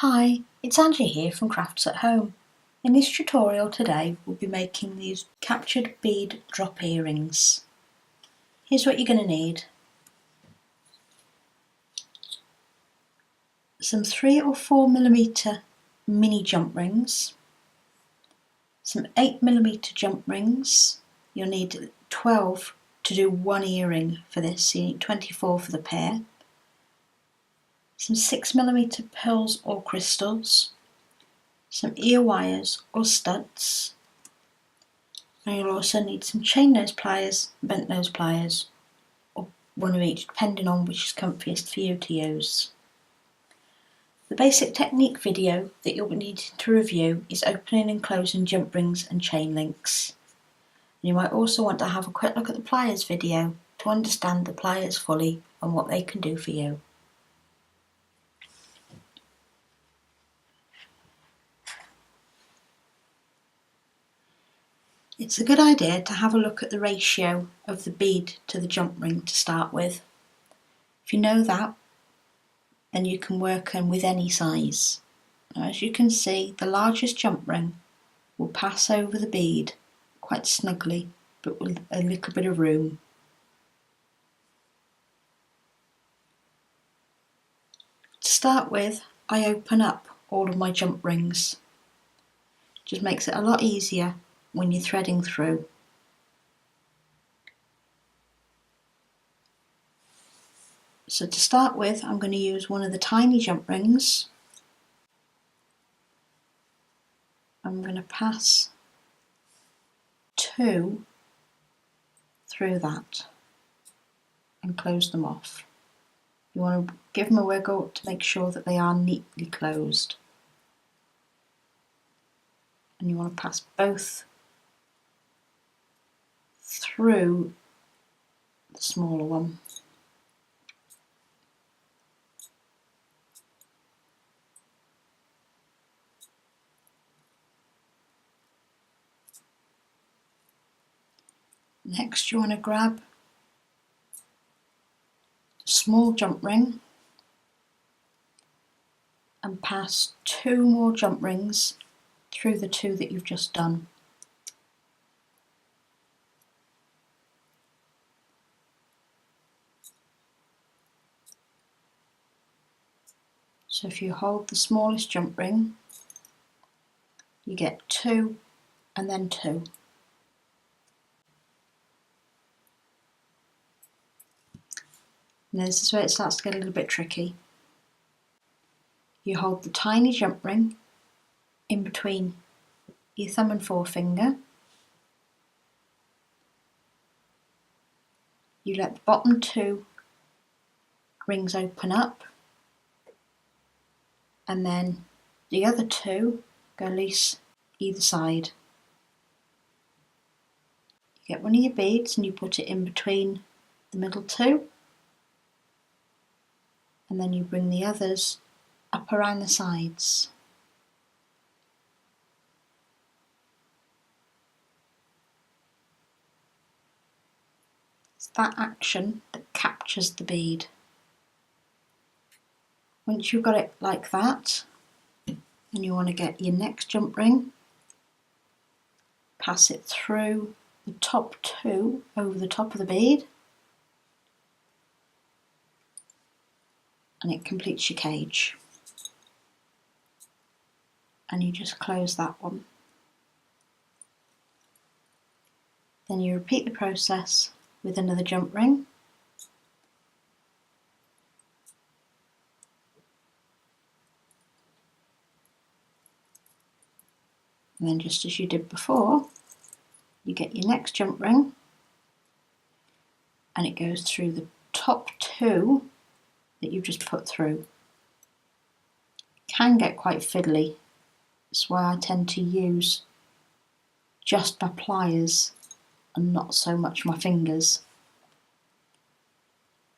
Hi, it's Angie here from Crafts at Home. In this tutorial today we'll be making these captured bead drop earrings. Here's what you're going to need. Some 3 or 4mm mini jump rings, some 8mm jump rings. You'll need 12 to do one earring for this, so you need 24 for the pair. Some 6mm pearls or crystals, some ear wires or studs, and you'll also need some chain nose pliers, bent nose pliers, or one of each depending on which is comfiest for you to use. The basic technique video that you'll be needing to review is opening and closing jump rings and chain links. You might also want to have a quick look at the pliers video to understand the pliers fully and what they can do for you. It's a good idea to have a look at the ratio of the bead to the jump ring to start with. If you know that, then you can work with any size. Now, as you can see, the largest jump ring will pass over the bead quite snugly, but with a little bit of room. To start with, I open up all of my jump rings. It just makes it a lot easier when you're threading through. So to start with, I'm going to use one of the tiny jump rings. I'm going to pass 2 through that and close them off. You want to give them a wiggle to make sure that they are neatly closed. And you want to pass both through the smaller one. Next, you want to grab a small jump ring and pass 2 more jump rings through the 2 that you've just done. So if you hold the smallest jump ring, you get 2 and then 2. Now this is where it starts to get a little bit tricky. You hold the tiny jump ring in between your thumb and forefinger. You let the bottom 2 rings open up, and then the other 2 go loose either side. You get one of your beads and you put it in between the middle 2, and then you bring the others up around the sides. It's that action that captures the bead. Once you've got it like that, and you want to get your next jump ring, pass it through the top 2 over the top of the bead, and it completes your cage. And you just close that one. Then you repeat the process with another jump ring. And then just as you did before, you get your next jump ring and it goes through the top 2 that you've just put through. It can get quite fiddly. That's why I tend to use just my pliers and not so much my fingers.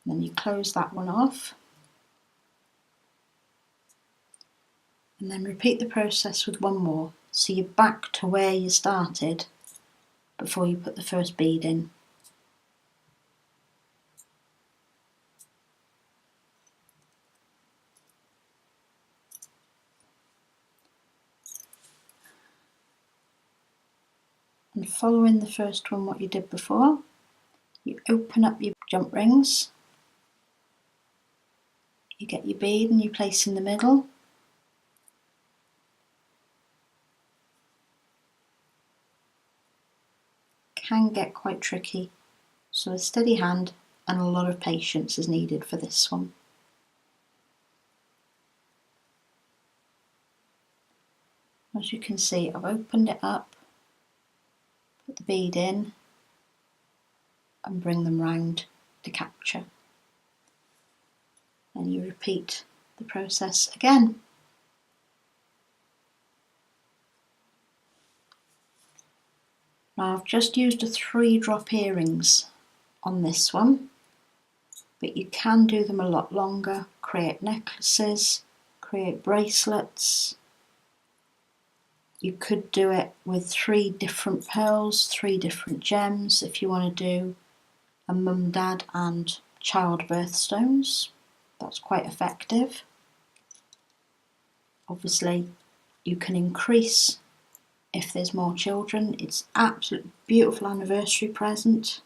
And then you close that one off. And then repeat the process with one more. So you're back to where you started before you put the first bead in. And following the first one what you did before, you open up your jump rings, you get your bead and you place in the middle. Can get quite tricky, so a steady hand and a lot of patience is needed for this one. As you can see, I've opened it up, put the bead in and bring them round to capture. And you repeat the process again. Now I've just used a 3-drop earrings on this one, but you can do them a lot longer, create necklaces, create bracelets. You could do it with 3 different pearls, 3 different gems if you want to do a mum, dad and child birthstones. That's quite effective. Obviously you can increase if there's more children. It's absolutely beautiful anniversary present.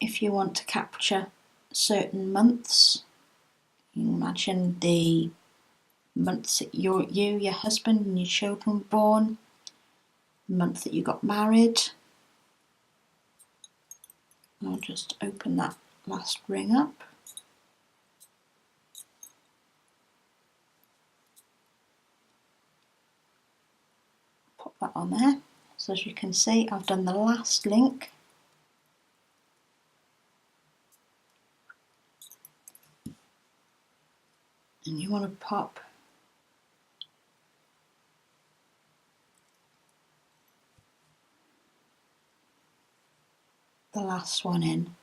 If you want to capture certain months, you can imagine the months that your husband and your children were born, the month that you got married. I'll just open that last ring up. Pop that on there. So as you can see, I've done the last link. And you want to pop the last one in.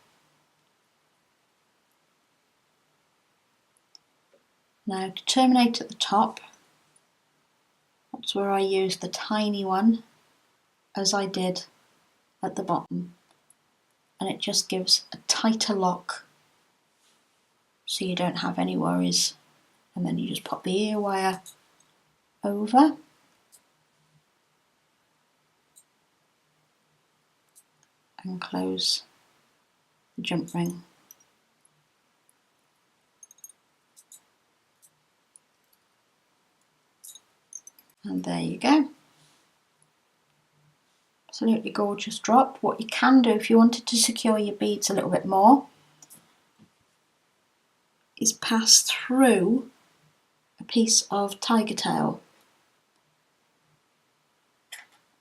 Now to terminate at the top, that's where I use the tiny one as I did at the bottom, and it just gives a tighter lock so you don't have any worries. And then you just pop the ear wire over and close the jump ring. And there you go. Absolutely gorgeous drop. What you can do if you wanted to secure your beads a little bit more is pass through a piece of tiger tail.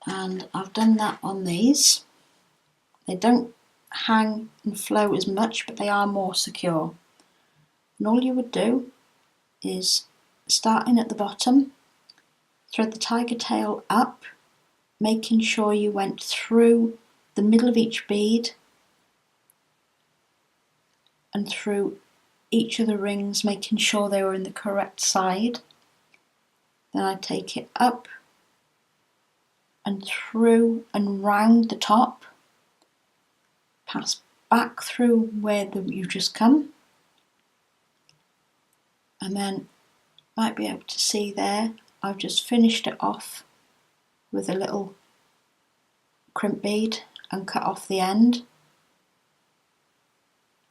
And I've done that on these. They don't hang and flow as much, but they are more secure. And all you would do is, starting at the bottom, thread the tiger tail up, making sure you went through the middle of each bead and through each of the rings, making sure they were in the correct side. Then I take it up and through and round the top, pass back through where you've just come, and then might be able to see there I've just finished it off with a little crimp bead and cut off the end,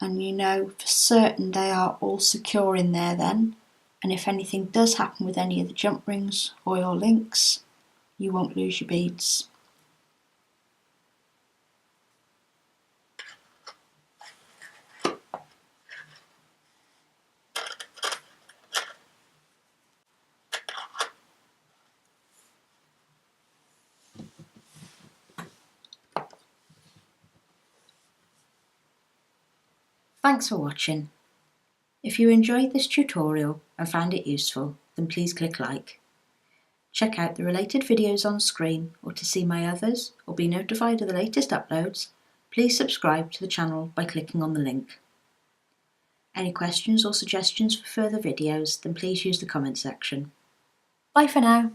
and you know for certain they are all secure in there then, and if anything does happen with any of the jump rings or your links, you won't lose your beads. Thanks for watching. If you enjoyed this tutorial and found it useful, then please click like. Check out the related videos on screen, or to see my others or be notified of the latest uploads, please subscribe to the channel by clicking on the link. Any questions or suggestions for further videos, then please use the comment section. Bye for now.